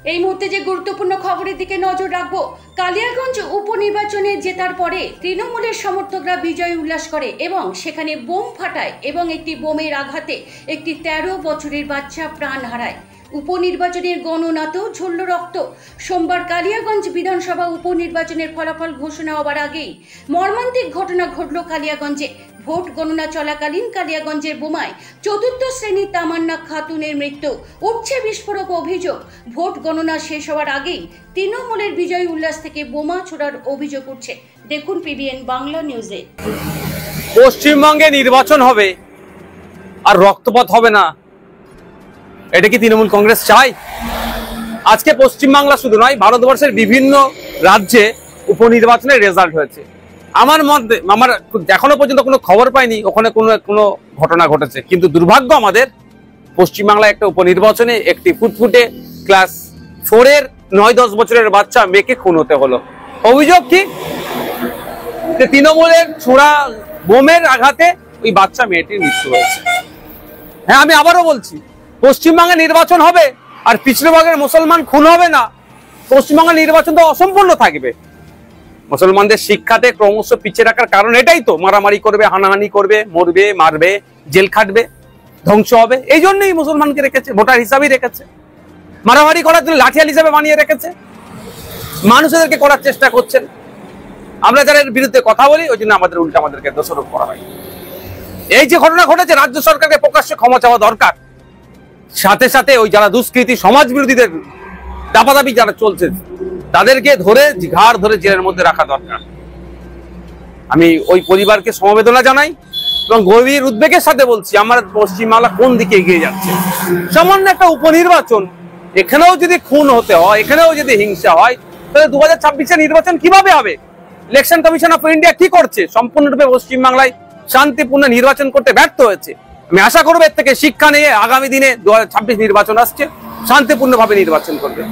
এই মুহূর্তে যে গুরুত্বপূর্ণ খবরের দিকে নজর রাখবো, কালিয়াগঞ্জ উপনির্বাচনে জেতার পরে তৃণমূলের সমর্থকরা বিজয় উল্লাস করে এবং সেখানে বোম ফাটায় এবং একটি বোমের আঘাতে একটি 13 বছরের বাচ্চা প্রাণ হারায়। উপনির্বাচনের গণনাতেও ঝরল রক্ত। সোমবার কালিয়াগঞ্জ বিধানসভা উপনির্বাচনের ফলাফল ঘোষণা হওয়ার আগেই মর্মান্তিক ঘটনা ঘটল কালিয়াগঞ্জে। ভোট গণনা চলাকালীন কালিয়াগঞ্জের বোমায় 4র্থ শ্রেণীর তামান্না খাতুনের মৃত্যু। উঠছে বিস্ফোরক অভিযোগ। ভোট গণনা শেষ হওয়ার আগেই তৃণমূলের বিজয় উল্লাস থেকে বোমা ছোড়ার অভিযোগ উঠছে। দেখুন পিবিএন বাংলা নিউজে। পশ্চিমবঙ্গে নির্বাচন হবে আর রক্তপাত হবে না, এটা কি তৃণমূল কংগ্রেস চায়? আজকে পশ্চিমবাংলা শুধু নয়, ভারতবর্ষের বিভিন্ন রাজ্যে উপনির্বাচনের রেজাল্ট হয়েছে। আমার এখনো পর্যন্ত কোনো খবর পাইনি ওখানে কোনো ঘটনা ঘটেছে, কিন্তু দুর্ভাগ্য আমাদের পশ্চিমবাংলায় একটা উপনির্বাচনে একটি ফুটফুটে ক্লাস 4-এর 9-10 বছরের বাচ্চা মেয়েকে খুন হতে হলো। অভিযোগ কি? যে তৃণমূলের ছোড়া বোমের আঘাতে ওই বাচ্চা মেয়েটির মৃত্যু হয়েছে। হ্যাঁ, আমি আবারও বলছি, পশ্চিমবঙ্গে নির্বাচন হবে আর পিছড়েভাগের মুসলমান খুন হবে না, পশ্চিমবঙ্গের নির্বাচন তো অসম্পূর্ণ থাকবে। মুসলমানদের শিক্ষাতে ক্রমশ পিছিয়ে রাখার কারণ এটাই তো, মারামারি করবে, হানাহানি করবে, মরবে, মারবে, জেল খাটবে, ধ্বংস হবে। এই জন্যই মুসলমানকে রেখেছে, ভোটার হিসাবেই রেখেছে। মারামারি করার জন্য লাঠিয়াল হিসাবে বানিয়ে রেখেছে, মানুষদেরকে করার চেষ্টা করছেন। আমরা যারা এর বিরুদ্ধে কথা বলি ওই জন্য আমাদের উল্টা আমাদেরকে দোষারোপ করা হয়। এই যে ঘটনা ঘটেছে, রাজ্য সরকারকে প্রকাশ্যে ক্ষমা চাওয়া দরকার। সাথে সাথে ওই যারা দুষ্কৃতী সমাজ বিরোধীদের দাপাদাপি যারা চলছে তাদেরকে ধরে ঘাড় ধরে জেলের মধ্যে রাখা দরকার। আমি ওই পরিবারকে সমবেদনা জানাই এবং গভীর উদ্বেগের সাথে বলছি, আমার পশ্চিমবাংলা কোন দিকে এগিয়ে যাচ্ছে। সামান্য একটা উপনির্বাচন, এখানেও যদি খুন হতে হয়, এখানেও যদি হিংসা হয়, তাহলে 2026-এর নির্বাচন কিভাবে হবে? ইলেকশন কমিশন অফ ইন্ডিয়া কি করছে? সম্পূর্ণরূপে পশ্চিমবাংলায় শান্তিপূর্ণ নির্বাচন করতে ব্যর্থ হয়েছে। আমি আশা করবো এর থেকে শিক্ষা নিয়ে আগামী দিনে 2026 নির্বাচন আসছে, শান্তিপূর্ণভাবে নির্বাচন করবে।